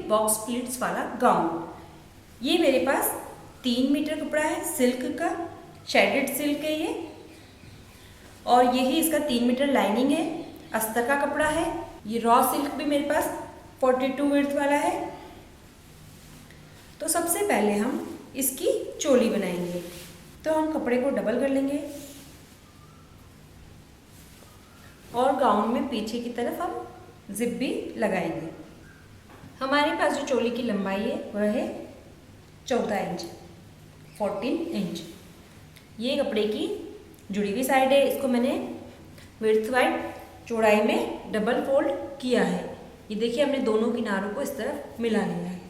Box pleats वाला gown. ये मेरे पास 3 मीटर कपड़ा है, सिल्क का, शेडेड सिल्क है ये, और यही इसका 3 मीटर लाइनिंग है, अस्तर का कपड़ा है। ये रॉ सिल्क भी मेरे पास 42 विड्थ वाला है। तो सबसे पहले हम इसकी चोली बनाएंगे। तो हम कपड़े को डबल कर लेंगे और गाउन में पीछे की तरफ हम जिप भी लगाएंगे। हमारे पास जो चोली की लंबाई है वह है 14 इंच, 14 इंच। ये कपड़े की जुड़ी हुई साइड है, इसको मैंने विड्थ वाइड चौड़ाई में डबल फोल्ड किया है। ये देखिए हमने दोनों किनारों को इस तरफ मिला लिया है।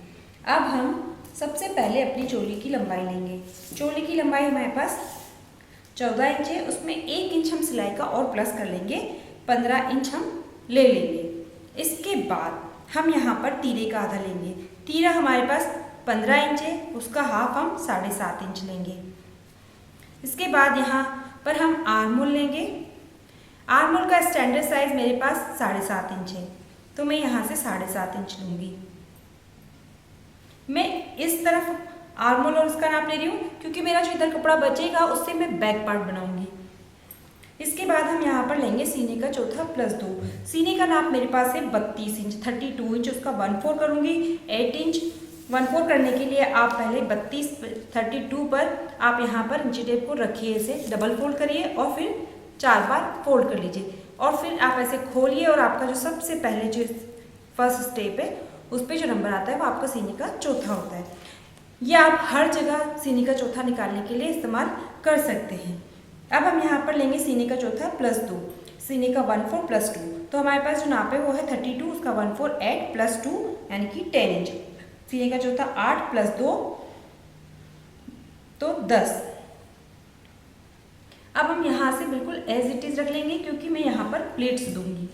अब हम सबसे पहले अपनी चोली की लंबाई लेंगे। चोली की लंबाई हमारे पास 14 इंच है, उसमें 1 इंच हम सिलाई का और प्लस कर लेंगे, 15 इंच हम ले लेंगे। इसके बाद हम यहाँ पर तीरे का आधा लेंगे। तीरा हमारे पास 15 इंच है, उसका हाफ हम 7.5 इंच लेंगे। इसके बाद यहाँ पर हम आर्म होल लेंगे। आर्म होल का स्टैंडर्ड साइज मेरे पास 7.5 इंच है, तो मैं यहाँ से 7.5 इंच लूँगी। मैं इस तरफ आर्म होल और उसका नाप ले रही हूँ क्योंकि मेरा जो इधर कपड़ा बचेगा उससे मैं बैक पार्ट बनाऊंगी। इसके बाद हम यहाँ पर लेंगे सीने का चौथा प्लस 2। सीने का नाप मेरे पास है 32 इंच, 32 इंच, उसका 1/4 करूँगी, 8 इंच। 1/4 करने के लिए आप पहले 32 पर आप यहाँ पर इंची टेप को रखिए, इसे डबल फोल्ड करिए और फिर 4 बार फोल्ड कर लीजिए और फिर आप ऐसे खोलिए और आपका जो सबसे पहले जो फर्स्ट स्टेप है उस पर जो नंबर आता है वो आपका सीने का चौथा होता है। ये आप हर जगह सीने का चौथा निकालने के लिए इस्तेमाल कर सकते हैं। अब हम यहाँ पर लेंगे सीने का चौथा प्लस 2, सीने का 1/4 प्लस 2। तो हमारे पास जो नाप है वो है 32, उसका 1/4 8 प्लस 2 यानी कि 10 इंच। सीने का चौथा 8 प्लस 2 तो 10। अब हम यहाँ से बिल्कुल एज इट इज रख लेंगे क्योंकि मैं यहाँ पर प्लेट्स दूंगी,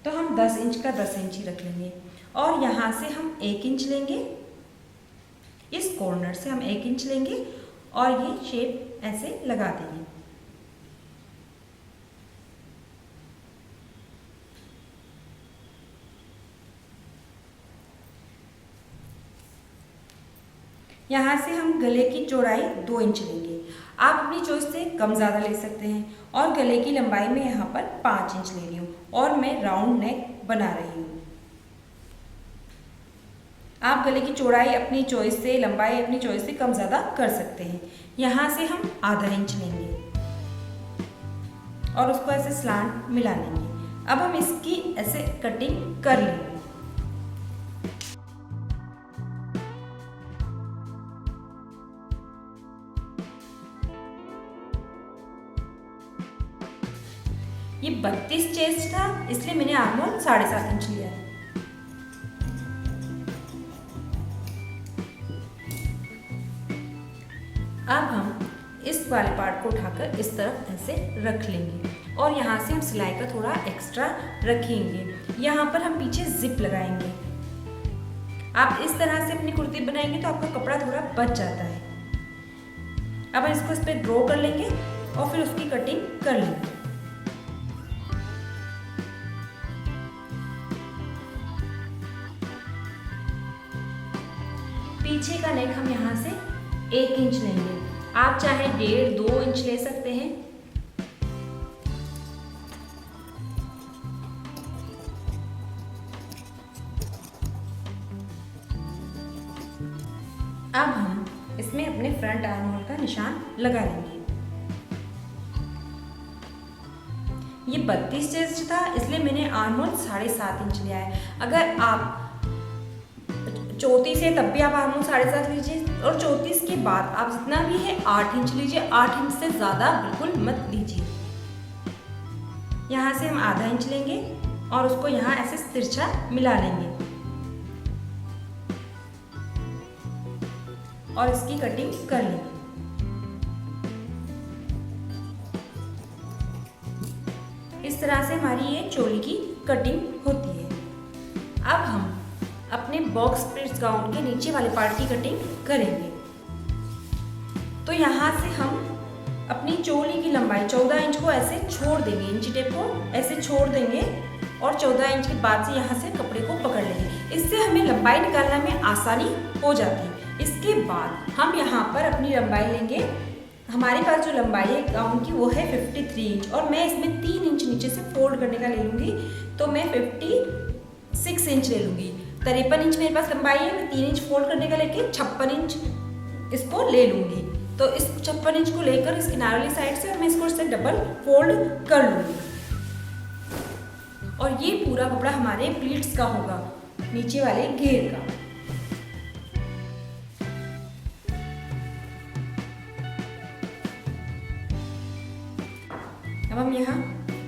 तो हम 10 इंच का 10 इंच ही रख लेंगे। और यहाँ से हम 1 इंच लेंगे, इस कॉर्नर से हम 1 इंच लेंगे और ये शेप ऐसे लगा देंगे। यहाँ से हम गले की चौड़ाई 2 इंच लेंगे। आप अपनी चॉइस से कम ज़्यादा ले सकते हैं। और गले की लंबाई में यहाँ पर 5 इंच ले रही हूँ और मैं राउंड नेक बना रही हूँ। आप गले की चौड़ाई अपनी चॉइस से, लंबाई अपनी चॉइस से कम ज़्यादा कर सकते हैं। यहाँ से हम आधा इंच लेंगे और उसको ऐसे स्लांट मिला लेंगे। अब हम इसकी ऐसे कटिंग कर लेंगे। ये 32 चेस्ट था इसलिए मैंने आर्म होल 7.5 इंच लिया है। अब हम इस वाले पार्ट को उठाकर इस तरफ ऐसे रख लेंगे और यहाँ से हम सिलाई का थोड़ा एक्स्ट्रा रखेंगे। यहाँ पर हम पीछे जिप लगाएंगे। आप इस तरह से अपनी कुर्ती बनाएंगे तो आपका कपड़ा थोड़ा बच जाता है। अब हम इसको इस पर ड्रॉ कर लेंगे और फिर उसकी कटिंग कर लेंगे। पीछे का नेक हम यहाँ से 1 इंच लेंगे। आप चाहे 1.5-2 इंच ले सकते हैं। अब हम इसमें अपने फ्रंट आर्म होल का निशान लगा लेंगे। ये 32 चेस्ट था इसलिए मैंने आर्म होल 7.5 इंच लिया है। अगर आप 34 है तब भी आप आर्म होल 7.5 लीजिए और 34 के बाद आप जितना भी है 8 इंच लीजिए। 8 इंच से ज़्यादा बिल्कुल मत लीजिए। यहाँ से हम आधा इंच लेंगे और उसको यहाँ ऐसे तिरछा मिला लेंगे और इसकी कटिंग कर लेंगे। इस तरह से हमारी ये चोली की कटिंग होती है। अब हम अपने बॉक्स प्लीट्स गाउन के नीचे वाले पार्ट की कटिंग करेंगे। तो यहाँ से हम अपनी चोली की लंबाई 14 इंच को ऐसे छोड़ देंगे, इंची टेप को ऐसे छोड़ देंगे और 14 इंच के बाद से यहाँ से कपड़े को पकड़ लेंगे। इससे हमें लंबाई निकालने में आसानी हो जाती है। इसके बाद हम यहाँ पर अपनी लंबाई लेंगे। हमारे पास जो लंबाई है गाउन की वो है 53 इंच और मैं इसमें 3 इंच नीचे से फोल्ड करने का ले लूँगी, तो मैं 56 इंच ले लूँगी। 53 इंच मेरे पास लंबाई है, मैं 3 इंच फोल्ड करने का लेके 56 इंच इसको ले लूँगी। तो इस 56 इंच को लेकर इस किनारे वाली साइड से और मैं इसको इससे डबल फोल्ड कर लूँगी और ये पूरा कपड़ा हमारे प्लीट्स का होगा, नीचे वाले घेर का। अब हम यहाँ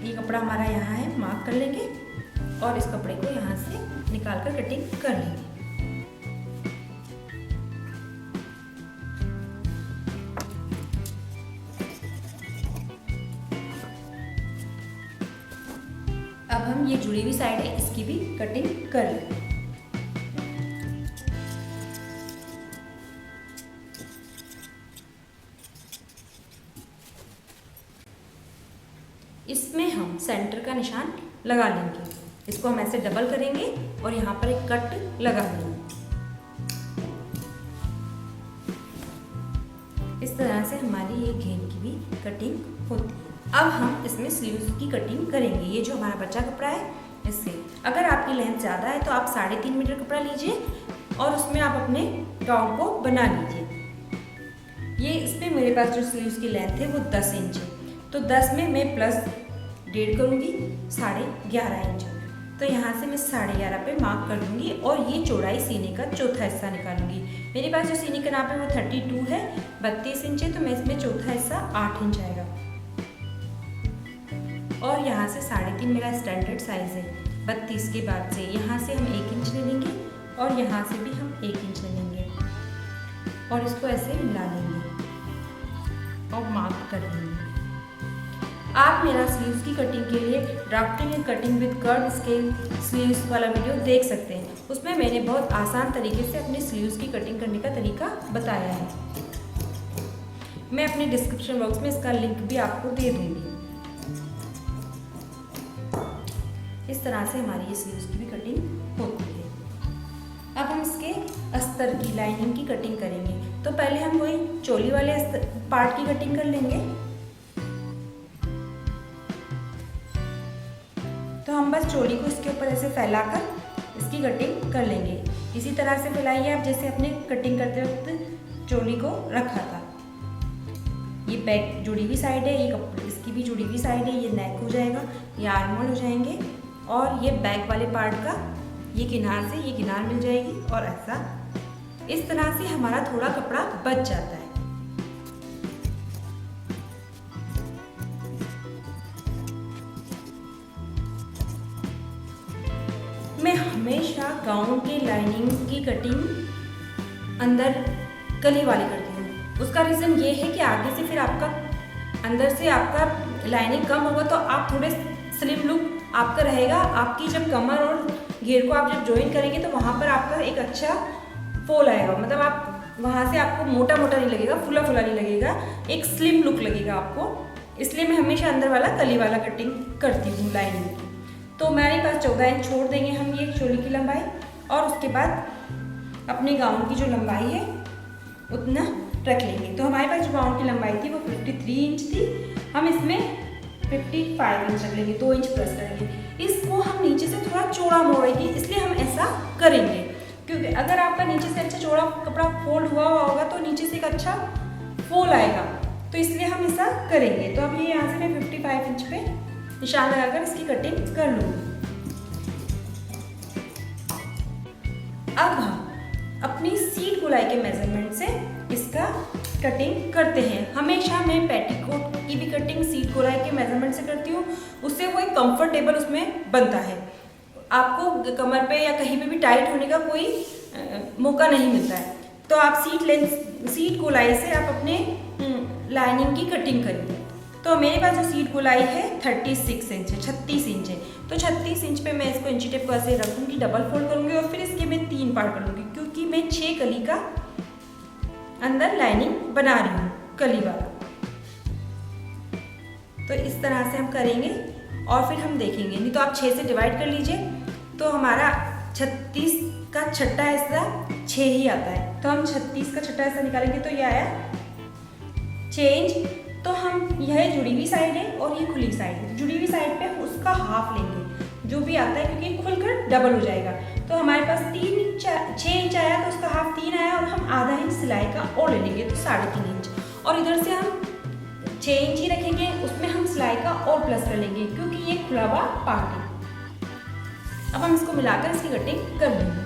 ये कपड़ा हमारा यहाँ है, मार्क कर लेंगे और इस कपड़े को यहाँ से निकाल कर कटिंग कर लेंगे। अब हम ये जुड़ी हुई साइड है इसकी भी कटिंग कर लेंगे। इसमें हम सेंटर का निशान लगा लेंगे। इसको हम ऐसे डबल करेंगे और यहाँ पर एक कट लगा देंगे। इस तरह से हमारी ये घेर की भी कटिंग होती है। अब हम इसमें स्लीव्स की कटिंग करेंगे। ये जो हमारा बचा कपड़ा है इससे, अगर आपकी लेंथ ज़्यादा है तो आप 3.5 मीटर कपड़ा लीजिए और उसमें आप अपने गाउन को बना लीजिए। ये इसमें मेरे पास जो स्लीव्स की लेंथ है वो 10 इंच है, तो 10 में मैं प्लस 1.5 करूँगी, 11.5 इंच। तो यहाँ से मैं 11.5 पे मार्क कर लूँगी और ये चौड़ाई सीने का चौथा हिस्सा निकालूंगी। मेरे पास जो सीने का नाप है वो 32 है, 32 इंच है, तो मैं इसमें चौथा हिस्सा 8 इंच आएगा। और यहाँ से 3.5 मेरा स्टैंडर्ड साइज है। 32 के बाद से यहाँ से हम 1 इंच ले लेंगे और यहाँ से भी हम 1 इंच ले लेंगे और इसको ऐसे मिला लेंगे और मार्क कर लेंगे। आप मेरा स्लीव्स की कटिंग के लिए drafting and cutting with curve scale sleeves वाला वीडियो देख सकते हैं। उसमें मैंने बहुत आसान तरीके से अपने स्लीव्स की कटिंग करने का तरीका बताया है। मैं अपने डिस्क्रिप्शन बॉक्स में इसका लिंक भी आपको दे दूंगी। इस तरह से हमारी ये स्लीव्स की भी कटिंग होती है। अब हम इसके अस्तर की लाइनिंग की कटिंग करेंगे। तो पहले हम वही चोली वाले पार्ट की कटिंग कर लेंगे। तो हम बस चोली को इसके ऊपर ऐसे फैलाकर इसकी कटिंग कर लेंगे। इसी तरह से फैलाइए आप जैसे अपने कटिंग करते वक्त चोली को रखा था। ये बैक जुड़ी हुई साइड है, ये इसकी भी जुड़ी हुई साइड है, ये नेक हो जाएगा, ये आर्मोल हो जाएंगे और ये बैक वाले पार्ट का ये किनार से ये किनार मिल जाएगी और ऐसा इस तरह से हमारा थोड़ा कपड़ा बच जाता है। मैं हमेशा गाउन के लाइनिंग की कटिंग अंदर कली वाली करती हूँ। उसका रीज़न ये है कि आगे से फिर आपका अंदर से आपका लाइनिंग कम होगा तो आप थोड़े स्लिम लुक आपका रहेगा। आपकी जब कमर और घेर को आप जब ज्वाइन करेंगे तो वहाँ पर आपका एक अच्छा फोल आएगा, मतलब आप वहाँ से आपको मोटा मोटा नहीं लगेगा, फुला फुला नहीं लगेगा, एक स्लिम लुक लगेगा आपको। इसलिए मैं हमेशा अंदर वाला कली वाला कटिंग करती हूँ लाइनिंग की। तो मेरे पास 14 इंच छोड़ देंगे हम ये चोली की लंबाई और उसके बाद अपने गाउन की जो लंबाई है उतना रख लेंगे। तो हमारे पास जो गाउन की लंबाई थी वो 53 इंच थी, हम इसमें 55 इंच रख लेंगे, 2 इंच प्लस करेंगे। इसको हम नीचे से थोड़ा चौड़ा मोड़ेंगे, इसलिए हम ऐसा करेंगे क्योंकि अगर आपका नीचे से अच्छा चौड़ा कपड़ा फोल्ड हुआ होगा तो नीचे से एक अच्छा फोल आएगा, तो इसलिए हम ऐसा करेंगे। तो अब ये यहाँ से मैं 55 इंच पे निशान लगाकर इसकी कटिंग कर लूँगी। अब हम अपनी सीट गोलाई के मेजरमेंट से इसका कटिंग करते हैं। हमेशा मैं पेटीकोट की भी कटिंग सीट गोलाई के मेजरमेंट से करती हूँ, उससे वो एक कंफर्टेबल उसमें बनता है। आपको कमर पे या कहीं पे भी टाइट होने का कोई मौका नहीं मिलता है। तो आप सीट गोलाई से आप अपने लाइनिंग की कटिंग करिए। तो मेरे पास जो सीट गोलाई है 36 इंच है, 36 इंच है। तो 36 इंच पे मैं इसको इंची टेप को ऐसे रखूँगी, डबल फोल्ड करूँगी और फिर इसके मैं 3 पार्ट कर लूँगी क्योंकि मैं 6 कली का अंदर लाइनिंग बना रही हूँ, कली वाला। तो इस तरह से हम करेंगे और फिर हम देखेंगे। नहीं तो आप 6 से डिवाइड कर लीजिए तो हमारा 36 का छठा हिस्सा 6 ही आता है। तो हम 36 का छठा हिस्सा निकालेंगे तो ये आया चेंज। तो हम यह जुड़ी हुई साइड है और ये खुली साइड है। जुड़ी हुई साइड पे उसका हाफ लेंगे जो भी आता है, क्योंकि खुलकर डबल हो जाएगा। तो हमारे पास 6 इंच आया तो उसका हाफ 3 आया और हम आधा इंच सिलाई का और ले लेंगे तो 3.5 इंच। और इधर से हम 6 इंच ही रखेंगे, उसमें हम सिलाई का और प्लस कर लेंगे क्योंकि ये खुला हुआ पार्ट है। अब हम इसको मिलाकर इसकी कटिंग कर लेंगे।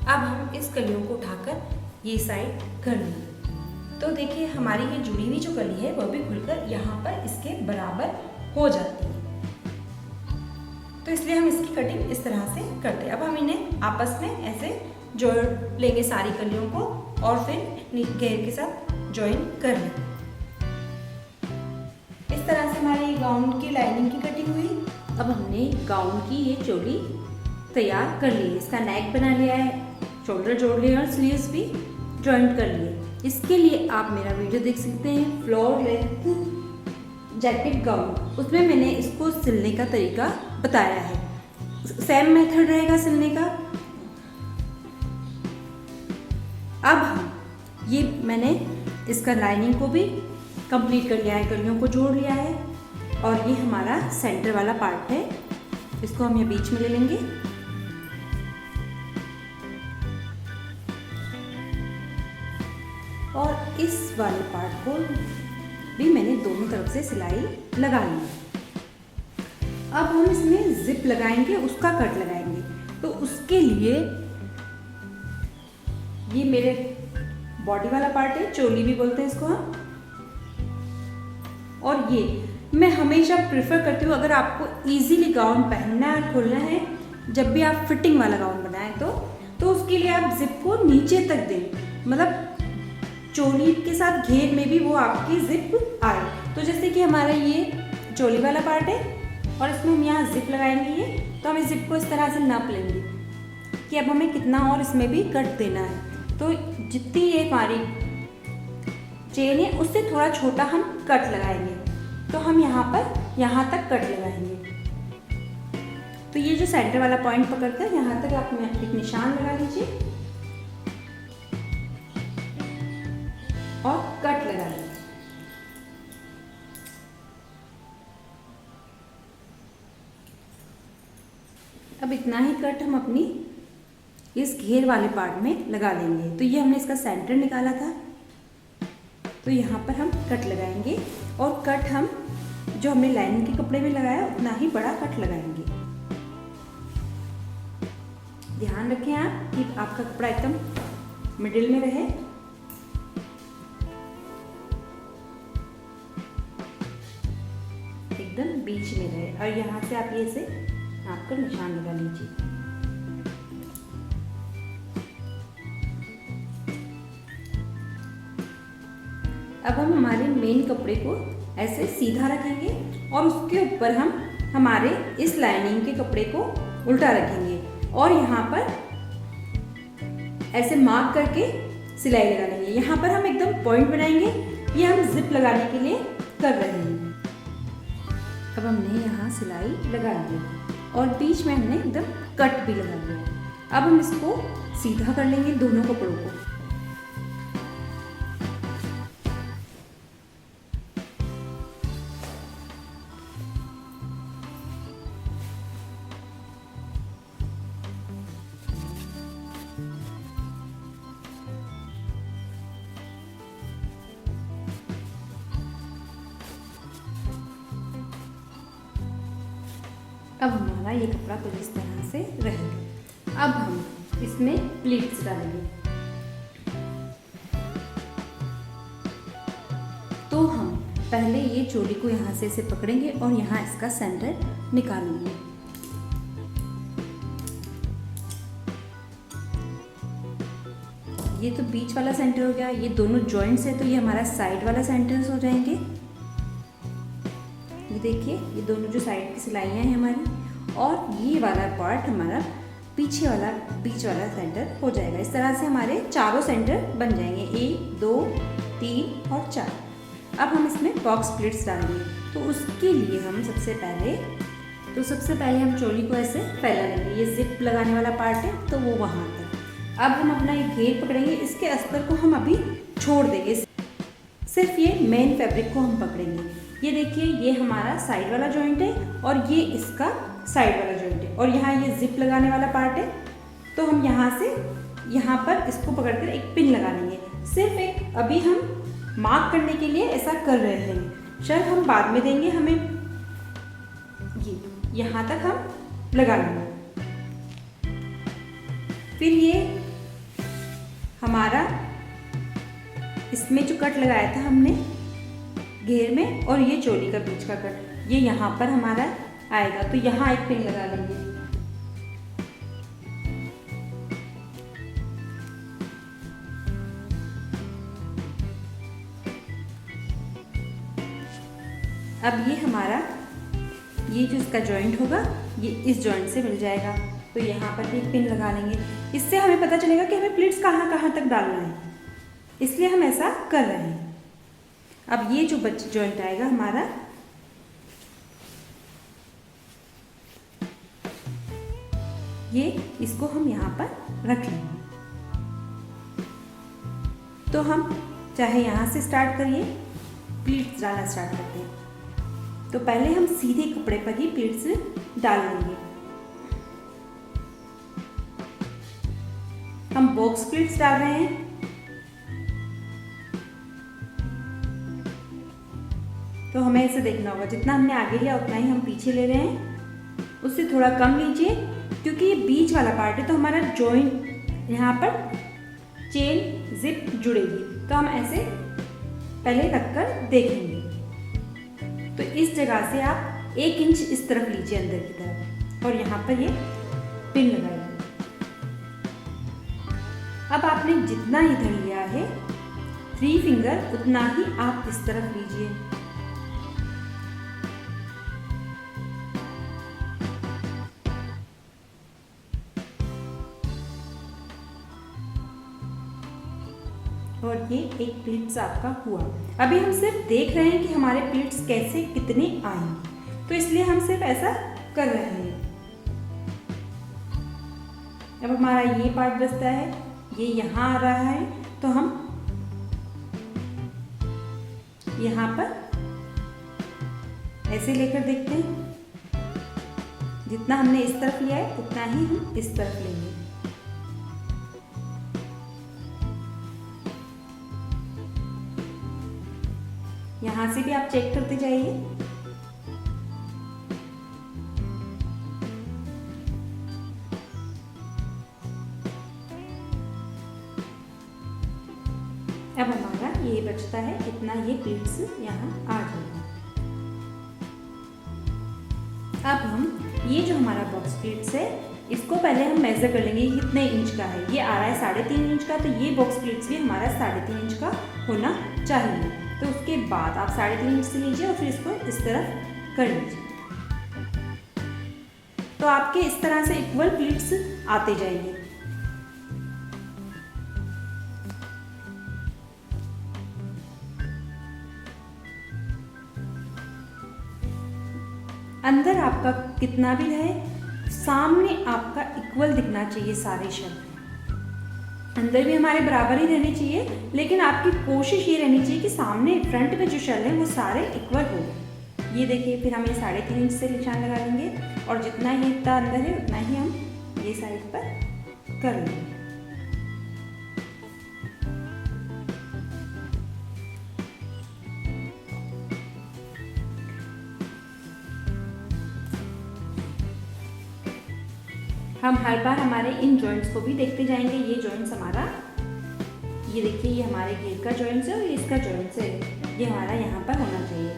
अब हम इस कलियों को उठाकर ये साइड कर लेंगे। तो देखिए हमारी ये जुड़ी हुई जो कली है वह भी खुलकर यहाँ पर इसके बराबर हो जाती है। तो इसलिए हम इसकी कटिंग इस तरह से करते हैं। अब हम इन्हें आपस में ऐसे जोड़ लेंगे सारी कलियों को और फिर घेर के साथ ज्वाइन कर लेंगे। इस तरह से हमारे गाउन की लाइनिंग की कटिंग हुई। अब हमने गाउन की ये चोली तैयार कर ली है। इसका नेक बना लिया है, शोल्डर जोड़ लिए और स्लीव्स भी जॉइंट कर लिए। इसके लिए आप मेरा वीडियो देख सकते हैं फ्लोर लेंथ जैकेट गाउन, उसमें मैंने इसको सिलने का तरीका बताया है। सेम मेथड रहेगा सिलने का। अब हम ये मैंने इसका लाइनिंग को भी कंप्लीट कर लिया है, कलियों को जोड़ लिया है और ये हमारा सेंटर वाला पार्ट है। इसको हम ये बीच में ले लेंगे और इस वाले पार्ट को भी मैंने दोनों तरफ से सिलाई लगा ली है। अब हम इसमें जिप लगाएंगे, उसका कट लगाएंगे। तो उसके लिए ये मेरे बॉडी वाला पार्ट है, चोली भी बोलते हैं इसको हम। और ये मैं हमेशा प्रेफर करती हूँ, अगर आपको इजीली गाउन पहनना है खोलना है, जब भी आप फिटिंग वाला गाउन बनाएं तो उसके लिए आप जिप को नीचे तक दें, मतलब चोली के साथ घेर में भी वो आपकी जिप आए। तो जैसे कि हमारा ये चोली वाला पार्ट है और इसमें हम यहाँ जिप लगाएंगे ये, तो हम इस जिप को इस तरह से नाप लेंगे कि अब हमें कितना और इसमें भी कट देना है। तो जितनी ये हमारी चेन है उससे थोड़ा छोटा हम कट लगाएंगे। तो हम यहाँ तक कट लगाएंगे। तो ये जो सेंटर वाला पॉइंट पकड़कर यहाँ तक आप एक निशान लगा लीजिए और कट लगा लीजिए। अब इतना ही कट हम अपनी इस घेर वाले पार्ट में लगा लेंगे। तो ये हमने इसका सेंटर निकाला था, तो यहाँ पर हम कट लगाएंगे और कट हम जो हमने लाइनिंग के कपड़े में लगाया उतना ही बड़ा कट लगाएंगे। ध्यान रखें आप कि आपका कपड़ा एकदम मिडिल में रहे। एकदम बीच में रहे और यहाँ से आप ये से आपका निशान लगा लीजिए। अब हम हमारे मेन कपड़े को ऐसे सीधा रखेंगे और उसके ऊपर हम हमारे इस लाइनिंग के कपड़े को उल्टा रखेंगे और यहाँ पर ऐसे मार्क करके सिलाई लगा लेंगे। यहाँ पर हम एकदम पॉइंट बनाएंगे, ये हम जिप लगाने के लिए कर रहे हैं। अब हमने यहाँ सिलाई लगा ली और बीच में हमने एकदम कट भी लगा लिया। अब हम इसको सीधा कर लेंगे दोनों कपड़ों को। अब हमारा ये कपड़ा कुछ इस तरह से रहेगा। अब हम इसमें प्लीट्स डालेंगे। तो हम पहले ये चोली को यहाँ से इसे पकड़ेंगे और यहाँ इसका सेंटर निकालेंगे। ये तो बीच वाला सेंटर हो गया, ये दोनों जॉइंट्स है तो ये हमारा साइड वाला सेंटर्स हो जाएंगे। ये देखिए ये दोनों जो साइड की सिलाइयाँ हैं हमारी, और ये वाला पार्ट हमारा पीछे वाला बीच वाला सेंटर हो जाएगा। इस तरह से हमारे चारों सेंटर बन जाएंगे, 1 2 3 और 4। अब हम इसमें बॉक्स प्लेट्स डालेंगे। तो उसके लिए हम सबसे पहले हम चोली को ऐसे फैला लेंगे। ये जिप लगाने वाला पार्ट है तो वो वहाँ तक। अब हम अपना ये घेर पकड़ेंगे, इसके अस्तर को हम अभी छोड़ देंगे, सिर्फ ये मेन फैब्रिक को हम पकड़ेंगे। ये देखिए, ये हमारा साइड वाला जॉइंट है और ये इसका साइड वाला जॉइंट है, और यहाँ ये जिप लगाने वाला पार्ट है। तो हम यहाँ से यहाँ पर इसको पकड़कर एक पिन लगा लेंगे। सिर्फ एक अभी हम मार्क करने के लिए ऐसा कर रहे हैं, चल हम बाद में देंगे। हमें ये यहाँ तक हम लगा लेंगे। फिर ये हमारा इसमें जो कट लगाया था हमने घेर में, और ये चोली का बीच का कट, ये यहाँ पर हमारा आएगा। तो यहाँ एक पिन लगा लेंगे। अब ये हमारा ये जो इसका जॉइंट होगा ये इस जॉइंट से मिल जाएगा। तो यहाँ पर भी एक पिन लगा लेंगे। इससे हमें पता चलेगा कि हमें प्लीट्स कहाँ कहाँ तक डालना है, इसलिए हम ऐसा कर रहे हैं। अब ये जो जॉइंट आएगा हमारा, ये इसको हम यहाँ पर रख लेंगे। तो हम चाहे यहाँ से स्टार्ट करिए, प्लीट्स डालना स्टार्ट करते हैं। तो पहले हम सीधे कपड़े पर ही प्लीट्स डाल लेंगे। हम बॉक्स प्लीट्स डाल रहे हैं। तो हमें इसे देखना होगा, जितना हमने आगे लिया उतना ही हम पीछे ले रहे हैं, उससे थोड़ा कम लीजिए, क्योंकि ये बीच वाला पार्ट है। तो हमारा जॉइंट यहाँ पर चेन जिप जुड़ेगी। तो हम ऐसे पहले रखकर देखेंगे। तो इस जगह से आप 1 इंच इस तरफ लीजिए अंदर की तरफ, और यहाँ पर ये पिन लगाइए। अब आपने जितना इधर लिया है 3 फिंगर, उतना ही आप इस तरफ लीजिए। और ये एक प्लीट्स आपका हुआ। अभी हम सिर्फ देख रहे हैं कि हमारे प्लीट्स कैसे कितने आए, तो इसलिए हम सिर्फ ऐसा कर रहे हैं। अब हमारा ये पार्ट बचता है, ये यहाँ आ रहा है। तो हम यहाँ पर ऐसे लेकर देखते हैं, जितना हमने इस तरफ लिया है उतना ही हम इस तरफ लेंगे। यहाँ से भी आप चेक करते जाइए। अब हमारा ये बचता है इतना, ये प्लीट्स यहाँ आ जाएगा। अब हम ये जो हमारा बॉक्स प्लीट्स है, इसको पहले हम मेजर कर लेंगे कितने इंच का है। ये आ रहा है 3.5 इंच का, तो ये बॉक्स प्लीट्स भी हमारा 3.5 इंच का होना चाहिए। तो उसके बाद आप 3.5 इंच से लीजिए और फिर इसको इस तरफ कर लीजिए। तो आपके इस तरह से इक्वल प्लीट्स आते जाएंगे। अंदर आपका कितना भी रहे, सामने आपका इक्वल दिखना चाहिए सारे शब्द। अंदर भी हमारे बराबर ही रहने चाहिए, लेकिन आपकी कोशिश ये रहनी चाहिए कि सामने फ्रंट में जो शल है वो सारे इक्वल हो। ये देखिए, फिर हम ये 3.5 इंच से निशान लगा लेंगे, और जितना ही इतना अंदर है उतना ही हम ये साइड पर कर लेंगे। हम हर बार हमारे इन जॉइंट्स को भी देखते जाएंगे। ये जॉइंट्स हमारा, ये देखिए, ये हमारे घेर का जॉइंट्स है और ये इसका जॉइंट्स है, ये हमारा यहाँ पर होना चाहिए।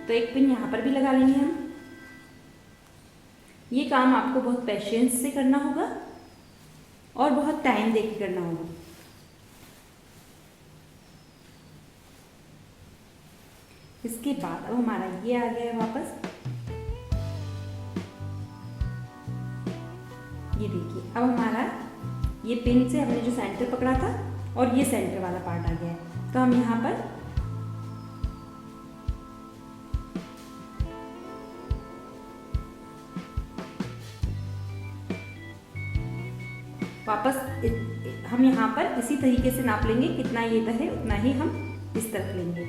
तो एक पिन यहाँ पर भी लगा लेंगे हम। ये काम आपको बहुत पेशेंस से करना होगा और बहुत टाइम देके करना होगा। इसके बाद अब हमारा ये आ गया है वापस। ये देखिए अब हमारा ये पिन से हमने जो सेंटर पकड़ा था और ये सेंटर वाला पार्ट आ गया है। तो हम यहाँ पर वापस हम यहाँ पर इसी तरीके से नाप लेंगे, कितना ये इधर है उतना ही हम इस तरफ लेंगे।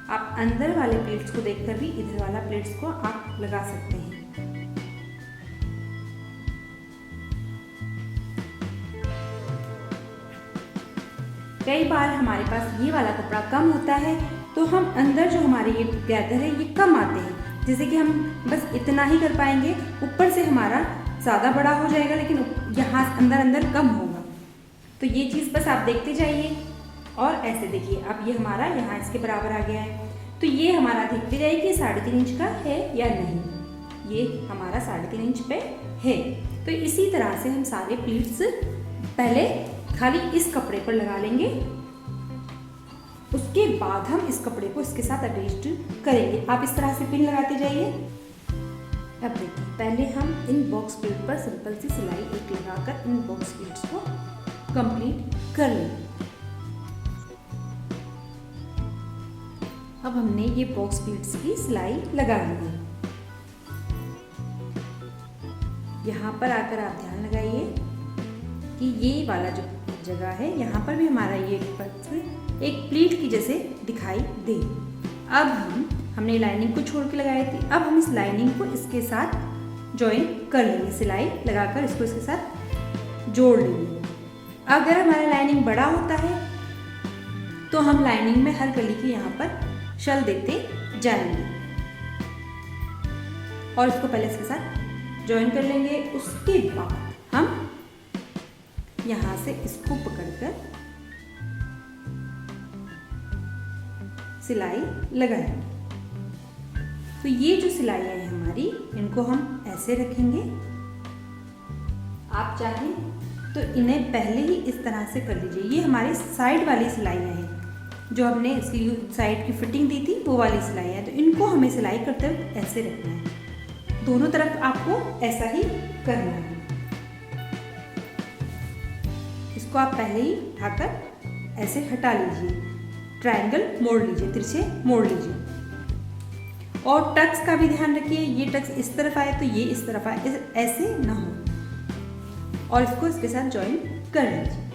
आप अंदर वाले प्लेट्स को देखकर भी इधर वाला प्लेट्स को आप लगा सकते हैं। कई बार हमारे पास ये वाला कपड़ा कम होता है तो हम अंदर जो हमारे ये गैदर है ये कम आते हैं, जैसे कि हम बस इतना ही कर पाएंगे, ऊपर से हमारा ज़्यादा बड़ा हो जाएगा लेकिन यहाँ अंदर कम होगा। तो ये चीज़ बस आप देखते जाइए और ऐसे देखिए अब ये हमारा यहाँ इसके बराबर आ गया है। तो ये हमारा देखते जाइए कि 3.5 इंच का है या नहीं, ये हमारा 3.5 इंच पे है। तो इसी तरह से हम सारे प्लीट्स पहले खाली इस कपड़े पर लगा लेंगे, उसके बाद हम इस कपड़े को इसके साथ अटैच करेंगे। आप इस तरह से पिन लगाते जाइए। अब देखिए पहले हम इन बॉक्स प्लीट पर सिंपल सी सिलाई एक लगाकर इन बॉक्स प्लीट्स को कंप्लीट कर लेंगे। अब हमने ये बॉक्स प्लीट्स की सिलाई लगा ली है। यहाँ पर आकर आप ध्यान लगाइए कि ये वाला जो जगह है यहाँ पर भी हमारा ये एक प्लीट की जैसे दिखाई दे। अब हमने लाइनिंग को छोड़ के लगाई थी, अब हम इस लाइनिंग को इसके साथ जॉइन कर लेंगे, सिलाई लगाकर इसको इसके साथ जोड़ लेंगे। अगर हमारा लाइनिंग बड़ा होता है तो हम लाइनिंग में हर गली के यहाँ पर शल देते जाएंगे और इसको पहले इसके साथ जॉइन कर लेंगे। उसके बाद हम यहाँ से इसको पकड़कर सिलाई लगाएंगे। तो ये जो सिलाइयाँ हैं हमारी, इनको हम ऐसे रखेंगे। आप चाहें तो इन्हें पहले ही इस तरह से कर लीजिए। ये हमारी साइड वाली सिलाइयाँ हैं, जो हमने इसकी साइड की फिटिंग दी थी वो वाली सिलाई है। तो इनको हमें सिलाई करते वक्त ऐसे रखना है, दोनों तरफ आपको ऐसा ही करना है। इसको आप पहले ही उठाकर ऐसे हटा लीजिए, ट्रायंगल मोड़ लीजिए, तिरछे मोड़ लीजिए। और टक्स का भी ध्यान रखिए, ये टक्स इस तरफ आए तो ये इस तरफ आए, ऐसे ना हो। और इसको इसके साथ जॉइन कर लीजिए।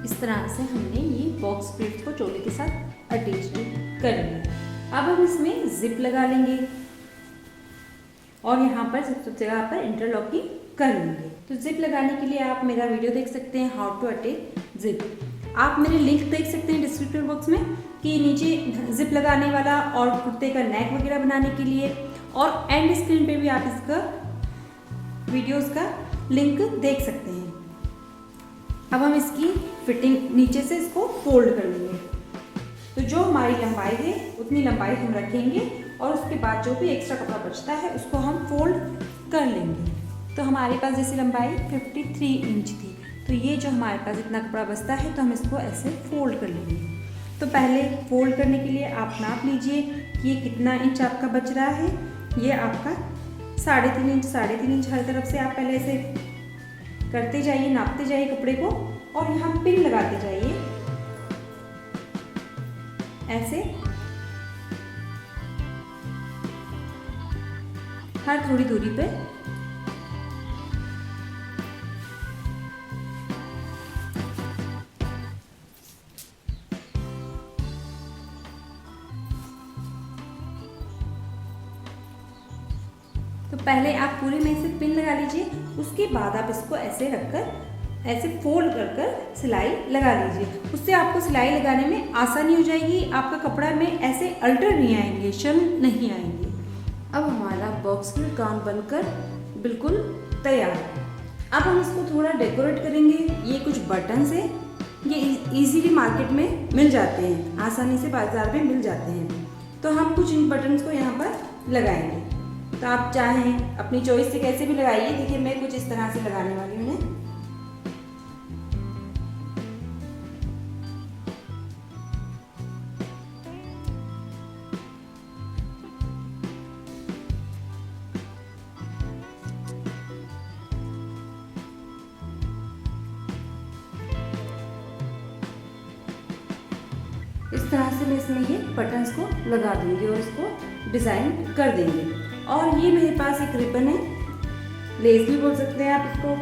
इस तरह से हमने ये बॉक्स प्लीट्स को चोले के साथ अटैच कर लिया। अब हम इसमें जिप लगा लेंगे और यहाँ पर सब जगह पर इंटरलॉकिंग कर लेंगे। तो जिप लगाने के लिए आप मेरा वीडियो देख सकते हैं, हाउ टू अटैच जिप। आप मेरे लिंक देख सकते हैं डिस्क्रिप्शन बॉक्स में कि नीचे जिप लगाने वाला और कुर्ते का नेक वगैरह बनाने के लिए, और एंड स्क्रीन पे भी आप इसका वीडियोस का लिंक देख सकते हैं। अब हम इसकी फिटिंग नीचे से इसको फोल्ड कर लेंगे। तो जो हमारी लंबाई है उतनी लंबाई हम रखेंगे और उसके बाद जो भी एक्स्ट्रा कपड़ा बचता है उसको हम फोल्ड कर लेंगे। तो हमारे पास जैसी लंबाई 53 इंच थी, तो ये जो हमारे पास इतना कपड़ा बचता है तो हम इसको ऐसे फोल्ड कर लेंगे। तो पहले फोल्ड करने के लिए आप नाप लीजिए कि ये कितना इंच आपका बच रहा है। ये आपका 3.5 इंच, 3.5 इंच हर तरफ से आप पहले ऐसे करते जाइए, नापते जाइए कपड़े को और यहाँ पिन लगाते जाइए ऐसे हर थोड़ी दूरी पे। तो पहले आप पूरे में से पिन लगा लीजिए, उसके बाद आप इसको ऐसे रखकर ऐसे फोल्ड कर सिलाई लगा लीजिए। उससे आपको सिलाई लगाने में आसानी हो जाएगी, आपका कपड़ा में ऐसे अल्टर नहीं आएंगे, शल नहीं आएंगे। अब हमारा बॉक्स प्लीट गाउन बनकर बिल्कुल तैयार है। अब हम इसको थोड़ा डेकोरेट करेंगे। ये कुछ बटन्स है, ये इजीली मार्केट में मिल जाते हैं, आसानी से बाजार में मिल जाते हैं। तो हम कुछ इन बटन्स को यहाँ पर लगाएंगे। तो आप चाहें अपनी चॉइस से कैसे भी लगाइए। देखिए मैं कुछ इस तरह से लगाने वाली हूँ। इस तरह से मैं इसमें ये बटन्स को लगा दूंगी और इसको डिज़ाइन कर देंगे। और ये मेरे पास एक रिबन है, लेस भी बोल सकते हैं आप इसको।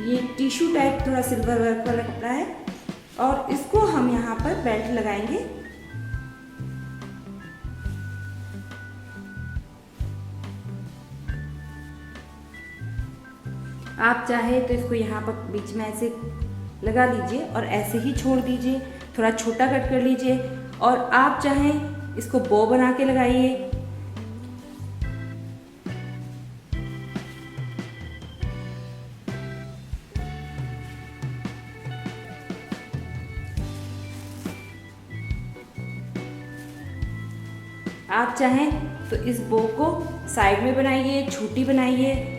ये टिश्यू टाइप थोड़ा सिल्वर वर्क वाला कपड़ा है और इसको हम यहाँ पर बेल्ट लगाएंगे। आप चाहे तो इसको यहाँ पर बीच में ऐसे लगा दीजिए और ऐसे ही छोड़ दीजिए, थोड़ा छोटा कट कर लीजिए। और आप चाहें इसको बो बना के लगाइए। आप चाहें तो इस बो को साइड में बनाइए, छोटी बनाइए,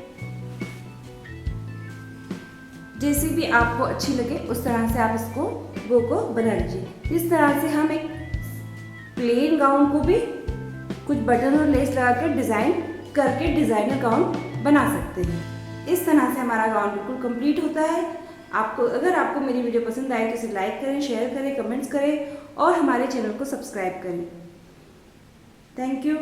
जैसे भी आपको अच्छी लगे उस तरह से आप इसको बो को बना लीजिए। इस तरह से हम एक प्लेन गाउन को भी कुछ बटन और लेस लगाकर डिज़ाइन करके डिज़ाइनर गाउन बना सकते हैं। इस तरह से हमारा गाउन बिल्कुल कंप्लीट होता है। अगर आपको मेरी वीडियो पसंद आए तो इसे लाइक करें, शेयर करें, कमेंट्स करें और हमारे चैनल को सब्सक्राइब करें। Thank you.